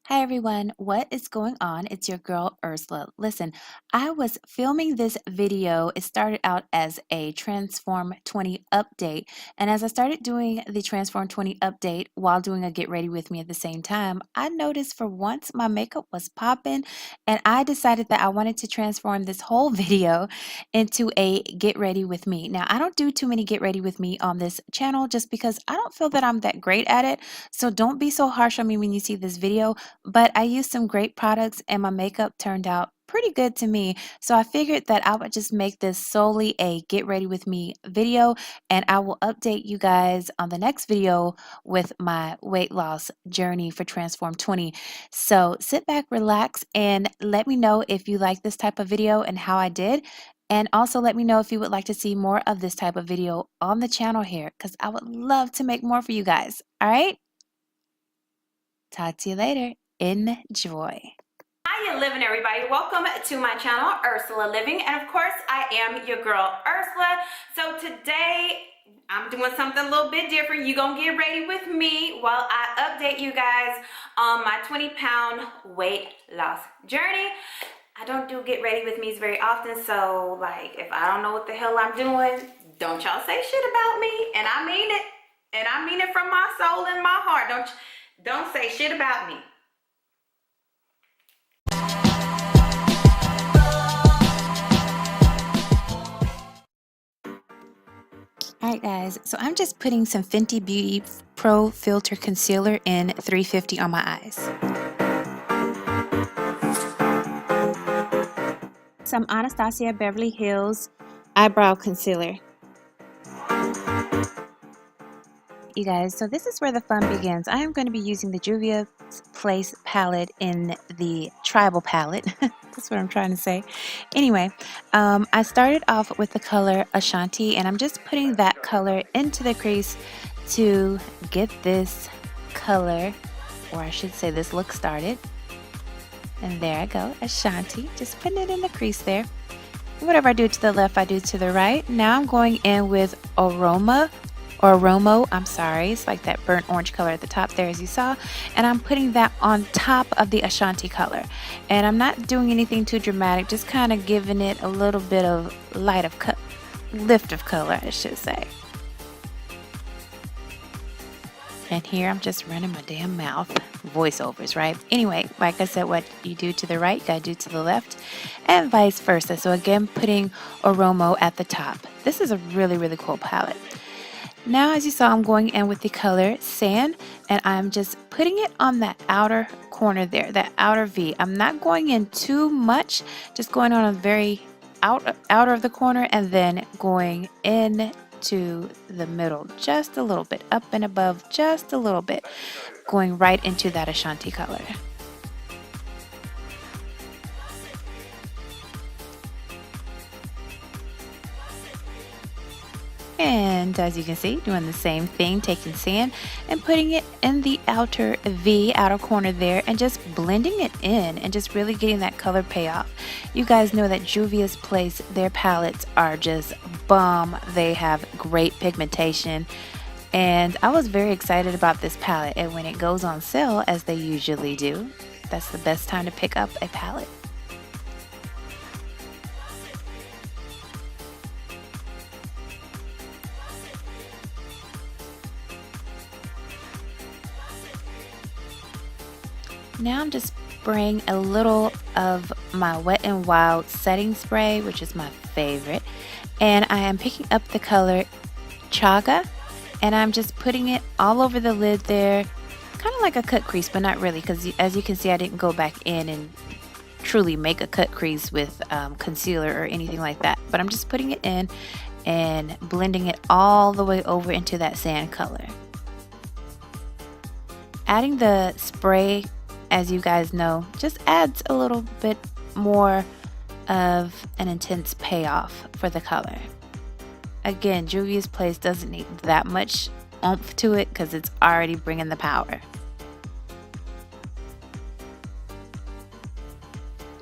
Hi everyone, what is going on? It's your girl Ursula. Listen, I was filming this video. It started out as a Transform 20 update, and as I started doing the Transform 20 update while doing a Get Ready With Me at the same time, I noticed for once my makeup was popping, and I decided that I wanted to transform this whole video into a Get Ready With Me. Now, I don't do too many Get Ready With Me on this channel just because I don't feel that I'm that great at it, so don't be so harsh on me when you see this video. But I used some great products and my makeup turned out pretty good to me. So I figured that I would just make this solely a Get Ready With Me video, and I will update you guys on the next video with my weight loss journey for Transform 20. So sit back, relax, and let me know if you like this type of video and how I did. And also let me know if you would like to see more of this type of video on the channel here, because I would love to make more for you guys. All right? Talk to you later. Enjoy. How you living, everybody? Welcome to my channel, Ursula Living, and of course I am your girl Ursula. So today I'm doing something a little bit different. You're gonna get ready with me while I update you guys on my 20-pound weight loss journey. I don't do Get Ready With Me's very often, so like if I don't know what the hell I'm doing, don't y'all say shit about me. And I mean it, and I mean it from my soul and my heart. Don't say shit about me. Alright guys, so I'm just putting some Fenty Beauty Pro Filter Concealer in 350 on my eyes. Some Anastasia Beverly Hills Eyebrow Concealer. You guys, so this is where the fun begins. I am going to be using the JUVIA'S Place palette in the Tribal palette. That's what I'm trying to say. Anyway, I started off with the color Ashanti, and I'm just putting that color into the crease to get this color, or I should say this look started. And there I go, Ashanti. Just putting it in the crease there. Whatever I do to the left, I do to the right. Now I'm going in with Ormo, I'm sorry, it's like that burnt orange color at the top there as you saw, and I'm putting that on top of the Ashanti color, and I'm not doing anything too dramatic, just kind of giving it a little bit of lift of color, I should say. And here I'm just running my damn mouth, voiceovers, right? Anyway, like I said, what you do to the right, you gotta do to the left, and vice versa. So again, putting Ormo at the top. This is a really cool palette. Now, as you saw, I'm going in with the color Sand, and I'm just putting it on that outer corner there, that outer V. I'm not going in too much, just going on a very outer of the corner and then going in to the middle just a little bit, up and above just a little bit, going right into that Ashanti color. And as you can see, doing the same thing, taking sand and putting it in the outer V, outer corner there, and just blending it in and just really getting that color payoff. You guys know that JUVIA'S Place, their palettes are just bomb. They have great pigmentation. And I was very excited about this palette, and when it goes on sale, as they usually do, that's the best time to pick up a palette. Now I'm just spraying a little of my Wet n Wild setting spray, which is my favorite, and I am picking up the color Chaga, and I'm just putting it all over the lid there, kind of like a cut crease, but not really, because as you can see, I didn't go back in and truly make a cut crease with concealer or anything like that, but I'm just putting it in and blending it all the way over into that sand color. Adding the spray, as you guys know, just adds a little bit more of an intense payoff for the color. Again, JUVIA'S Place doesn't need that much oomph to it because it's already bringing the power.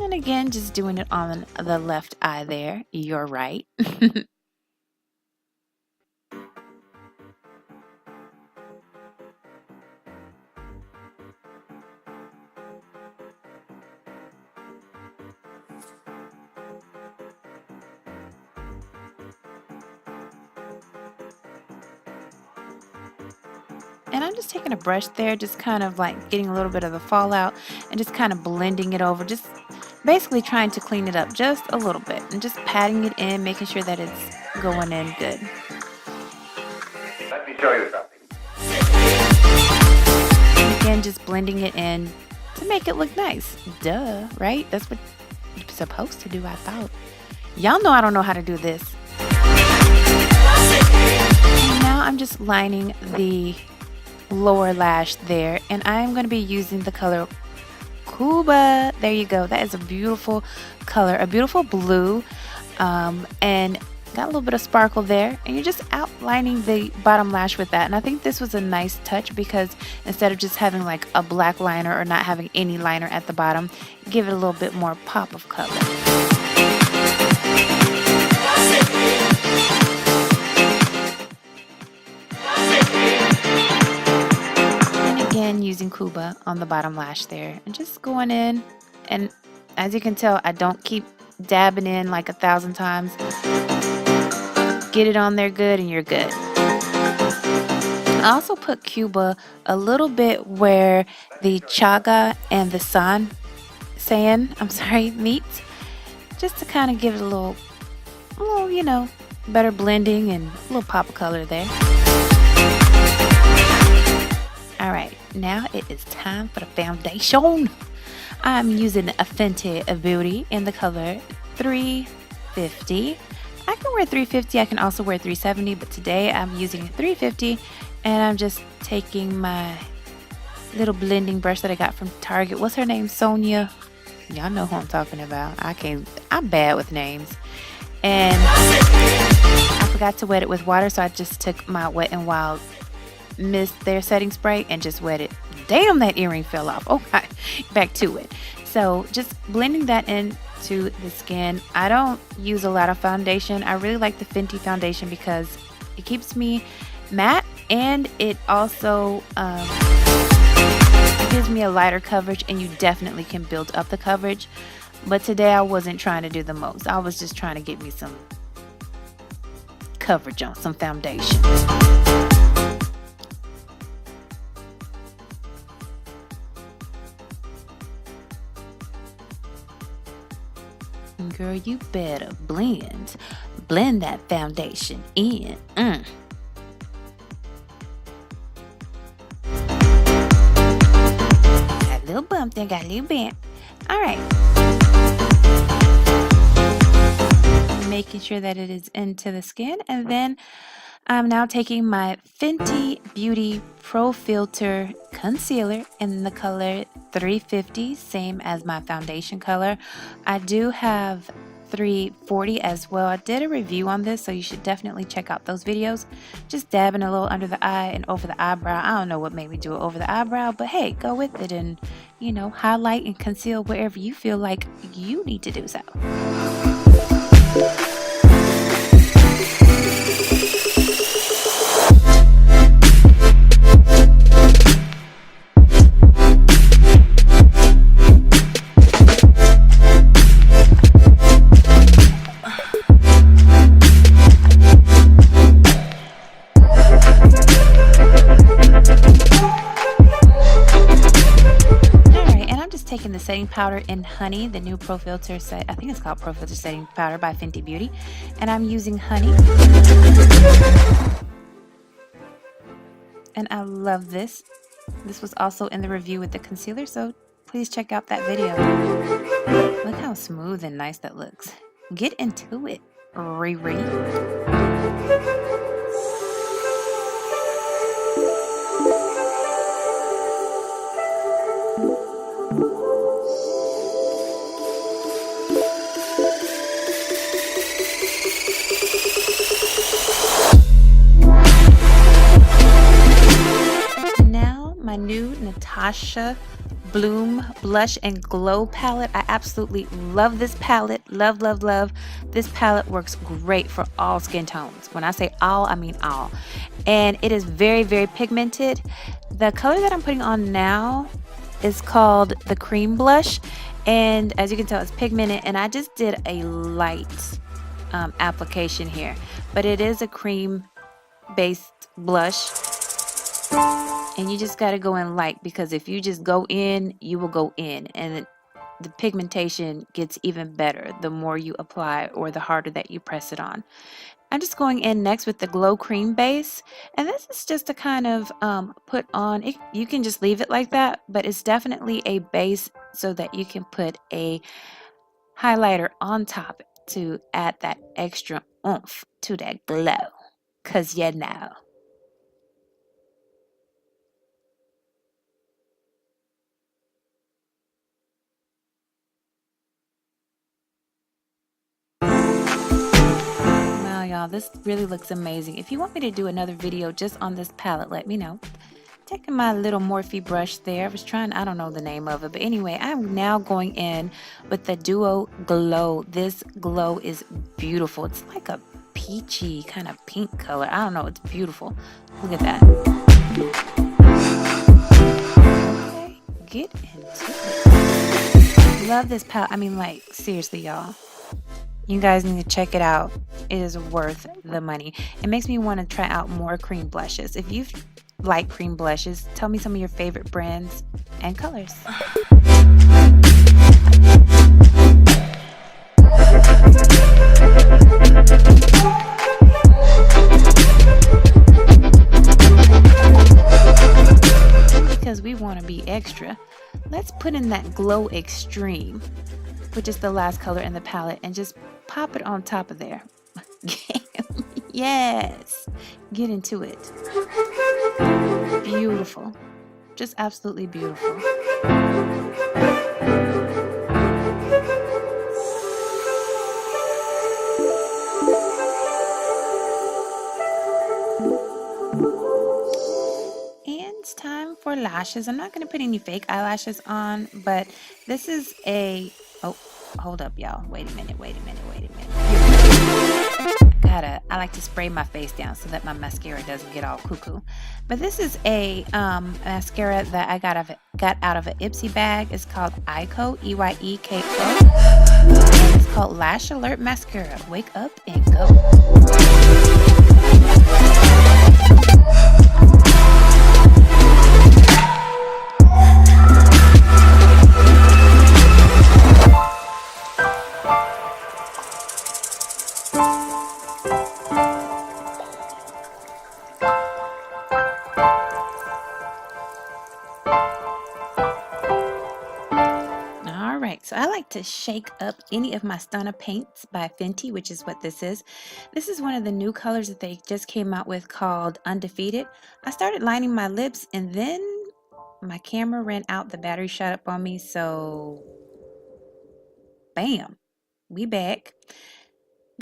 And again, just doing it on the left eye there. You're right. And I'm just taking a brush there, just kind of like getting a little bit of the fallout and just kind of blending it over, just basically trying to clean it up just a little bit and just patting it in, making sure that it's going in good. Let me show you something. Again, just blending it in to make it look nice. Duh, right? That's what you're supposed to do, I thought. Y'all know I don't know how to do this. And now I'm just lining the lower lash there, and I'm going to be using the color Kuba. There you go. That is a beautiful color, a beautiful blue, and got a little bit of sparkle there, and you're just outlining the bottom lash with that. And I think this was a nice touch because instead of just having like a black liner or not having any liner at the bottom, give it a little bit more pop of color. And again, using Kuba on the bottom lash there and just going in, and as you can tell, I don't keep dabbing in like 1,000 times. Get it on there good and you're good. I also put Kuba a little bit where the chaga and the sand meets, just to kind of give it a little, you know, better blending and a little pop of color there. Alright, now it is time for the foundation. I'm using a FENTY Beauty in the color 350. I can wear 350, I can also wear 370, but today I'm using 350, and I'm just taking my little blending brush that I got from Target. What's her name? Sonia. Y'all know who I'm talking about. I'm bad with names. And I forgot to wet it with water, so I just took my Wet n Wild Mist There setting spray and just wet it. Damn, that earring fell off. Okay, back to it. So just blending that into the skin. I don't use a lot of foundation. I really like the Fenty foundation because it keeps me matte, and it also gives me a lighter coverage, and you definitely can build up the coverage. But today I wasn't trying to do the most. I was just trying to get me some coverage on, some foundation. Girl, you better blend that foundation in. Got a little bump there, got a little bent. All right. Making sure that it is into the skin, and then I'm now taking my Fenty Beauty Pro Filter Concealer in the color 350, same as my foundation color. I do have 340 as well. I did a review on this, so you should definitely check out those videos. Just dabbing a little under the eye and over the eyebrow. I don't know what made me do it over the eyebrow, but hey, go with it and, you know, highlight and conceal wherever you feel like you need to do so. Taking the setting powder in Honey, the new Pro Filter set. I think it's called Pro Filter Setting Powder by Fenty Beauty, and I'm using Honey. And I love this. This was also in the review with the concealer, so please check out that video. Look how smooth and nice that looks. Get into it, Riri. My new Natasha Bloom Blush and Glow palette. I absolutely love this palette. Love, love, love. This palette works great for all skin tones. When I say all, I mean all. And it is very, very pigmented. The color that I'm putting on now is called the Cream Blush. And as you can tell, it's pigmented. And I just did a light application here. But it is a cream-based blush. And you just got to go in light, because if you just go in, you will go in, and the pigmentation gets even better the more you apply or the harder that you press it on. I'm just going in next with the Glow Cream base, and this is just to kind of put on it. You can just leave it like that, but it's definitely a base so that you can put a highlighter on top to add that extra oomph to that glow, cause you know. Wow, y'all, this really looks amazing. If you want me to do another video just on this palette, let me know. Taking my little Morphe brush there. I was trying, I don't know the name of it, but anyway, I'm now going in with the Duo Glow. This glow is beautiful. It's like a peachy kind of pink color. I don't know, it's beautiful. Look at that. Okay, get into it. Love this palette. I mean, like, seriously, y'all. You guys need to check it out. It is worth the money. It makes me want to try out more cream blushes. If you like cream blushes, tell me some of your favorite brands and colors. Because we want to be extra, let's put in that Glow Extreme, which is the last color in the palette, and just pop it on top of there. Yes, get into it. Beautiful, just absolutely beautiful. And it's time for lashes. I'm not going to put any fake eyelashes on, but this is a, oh, hold up, y'all. Wait a minute. I like to spray my face down so that my mascara doesn't get all cuckoo. But this is a mascara that I got out of an Ipsy bag. It's called EYEKO, EYEKO. And it's called Lash Alert Mascara. Wake up and go. So I like to shake up any of my STUNNA paints by FENTY, which is what this is. This is one of the new colors that they just came out with called Undefeated. I started lining my lips and then my camera ran out. The battery shut up on me. So bam, we back.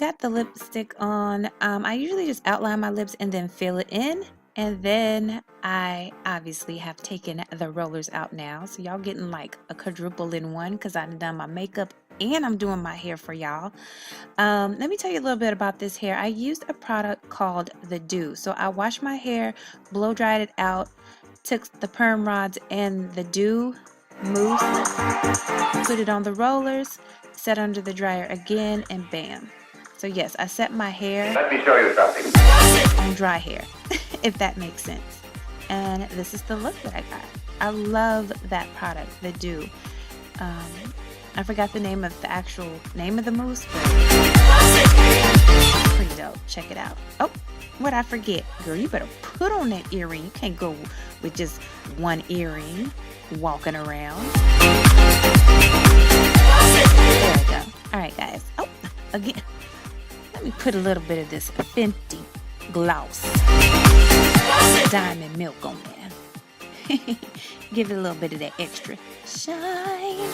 Got the lipstick on. I usually just outline my lips and then fill it in. And then I obviously have taken the rollers out now. So y'all getting like a quadruple in one, because I've done my makeup and I'm doing my hair for y'all. Let me tell you a little bit about this hair. I used a product called the DOUX. So I washed my hair, blow dried it out, took the perm rods and the DOUX mousse, put it on the rollers, set under the dryer again, and bam. So yes, I set my hair. Let me show you something. On dry hair, if that makes sense. And this is the look that I got. I love that product, the DOUX. I forgot the name of the actual name of the mousse, but pretty dope. Check it out. Oh, what I forget, girl, you better put on that earring. You can't go with just one earring walking around. There we go. All right, guys. Oh, again. Let me put a little bit of this FENTY gloss diamond milk on there. Give it a little bit of that extra shine.